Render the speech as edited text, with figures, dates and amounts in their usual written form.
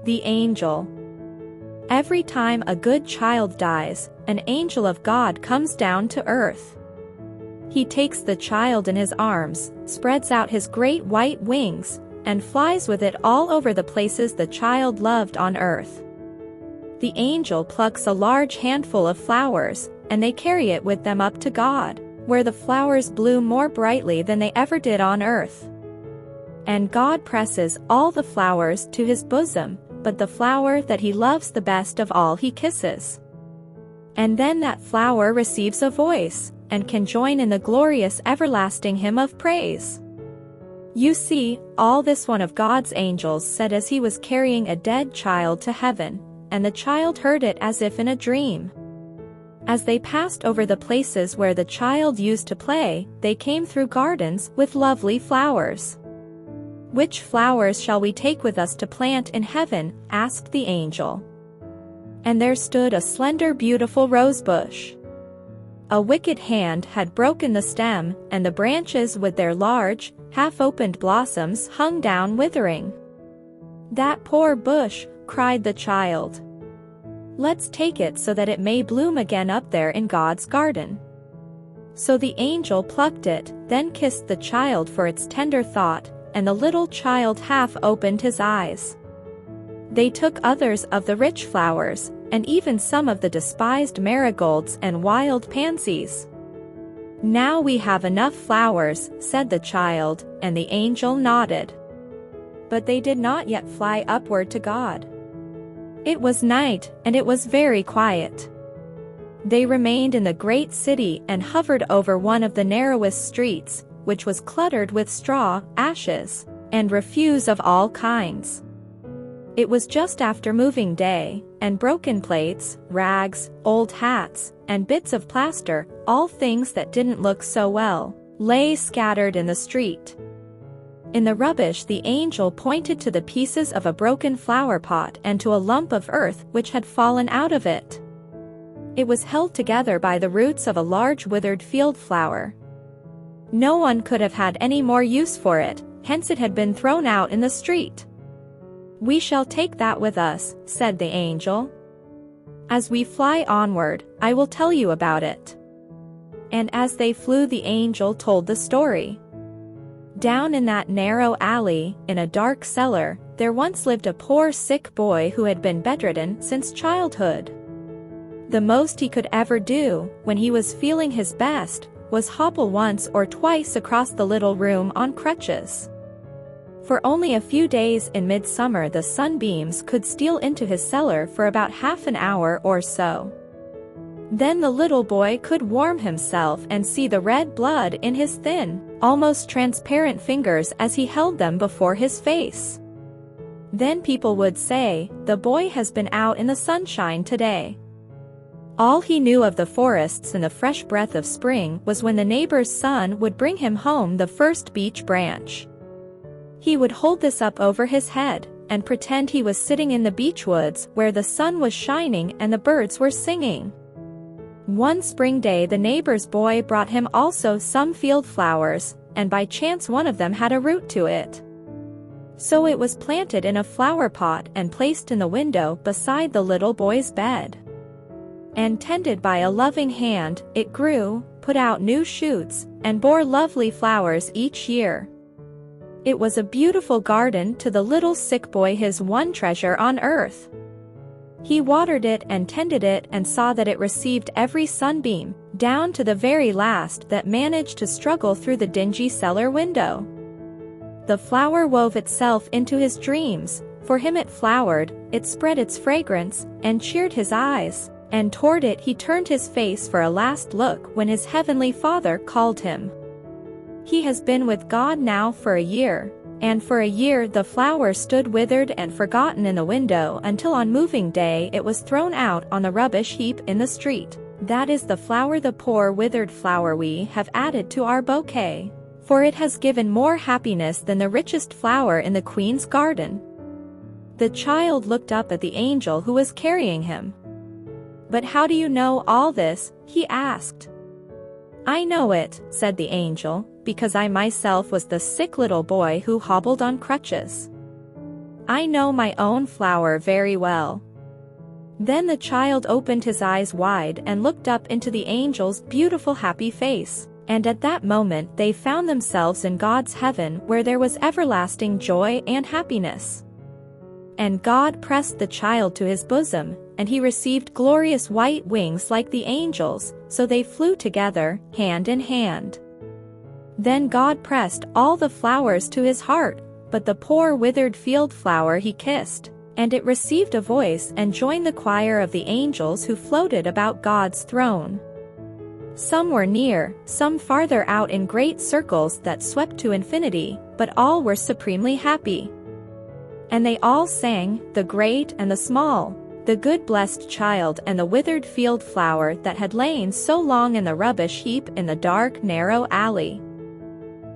The angel. Every time a good child dies, an angel of God comes down to earth. He takes the child in his arms, spreads out his great white wings, and flies with it all over the places the child loved on earth. The angel plucks a large handful of flowers, and they carry it with them up to God, where the flowers bloom more brightly than they ever did on earth. And God presses all the flowers to his bosom, but the flower that he loves the best of all he kisses. And then that flower receives a voice, and can join in the glorious everlasting hymn of praise. You see, all this one of God's angels said as he was carrying a dead child to heaven, and the child heard it as if in a dream. As they passed over the places where the child used to play, they came through gardens with lovely flowers. Which flowers shall we take with us to plant in heaven? Asked the angel. And there stood a slender beautiful rose bush. A wicked hand had broken the stem, and the branches with their large, half-opened blossoms hung down withering. That poor bush, cried the child. Let's take it so that it may bloom again up there in God's garden. So the angel plucked it, then kissed the child for its tender thought, and the little child half opened his eyes. They took others of the rich flowers, and even some of the despised marigolds and wild pansies. Now we have enough flowers, said the child, and the angel nodded. But they did not yet fly upward to God. It was night, and it was very quiet. They remained in the great city and hovered over one of the narrowest streets, which was cluttered with straw, ashes, and refuse of all kinds. It was just after moving day, and broken plates, rags, old hats, and bits of plaster, all things that didn't look so well, lay scattered in the street. In the rubbish the angel pointed to the pieces of a broken flower pot and to a lump of earth which had fallen out of it. It was held together by the roots of a large withered field flower. No one could have had any more use for it, hence it had been thrown out in the street. We shall take that with us, said the angel. As we fly onward, I will tell you about it. And as they flew the angel told the story. Down in that narrow alley, in a dark cellar, there once lived a poor sick boy who had been bedridden since childhood. The most he could ever do, when he was feeling his best, was hobble once or twice across the little room on crutches. For only a few days in midsummer the sunbeams could steal into his cellar for about half an hour or so. Then the little boy could warm himself and see the red blood in his thin, almost transparent fingers as he held them before his face. Then people would say, "The boy has been out in the sunshine today." All he knew of the forests and the fresh breath of spring was when the neighbor's son would bring him home the first beech branch. He would hold this up over his head, and pretend he was sitting in the beech woods where the sun was shining and the birds were singing. One spring day the neighbor's boy brought him also some field flowers, and by chance one of them had a root to it. So it was planted in a flower pot and placed in the window beside the little boy's bed. And tended by a loving hand, it grew, put out new shoots, and bore lovely flowers each year. It was a beautiful garden to the little sick boy, his one treasure on earth. He watered it and tended it and saw that it received every sunbeam, down to the very last that managed to struggle through the dingy cellar window. The flower wove itself into his dreams, for him it flowered, it spread its fragrance, and cheered his eyes, and toward it he turned his face for a last look when his heavenly Father called him. He has been with God now for a year, and for a year the flower stood withered and forgotten in the window until on moving day it was thrown out on the rubbish heap in the street. That is the flower, the poor withered flower we have added to our bouquet, for it has given more happiness than the richest flower in the Queen's garden. The child looked up at the angel who was carrying him. "But how do you know all this?" he asked. "I know it," said the angel, "because I myself was the sick little boy who hobbled on crutches. I know my own flower very well." Then the child opened his eyes wide and looked up into the angel's beautiful happy face, and at that moment they found themselves in God's heaven where there was everlasting joy and happiness. And God pressed the child to his bosom, and he received glorious white wings like the angels, so they flew together, hand in hand. Then God pressed all the flowers to his heart, but the poor withered field flower he kissed, and it received a voice and joined the choir of the angels who floated about God's throne. Some were near, some farther out in great circles that swept to infinity, but all were supremely happy. And they all sang, the great and the small, the good blessed child and the withered field flower that had lain so long in the rubbish heap in the dark narrow alley.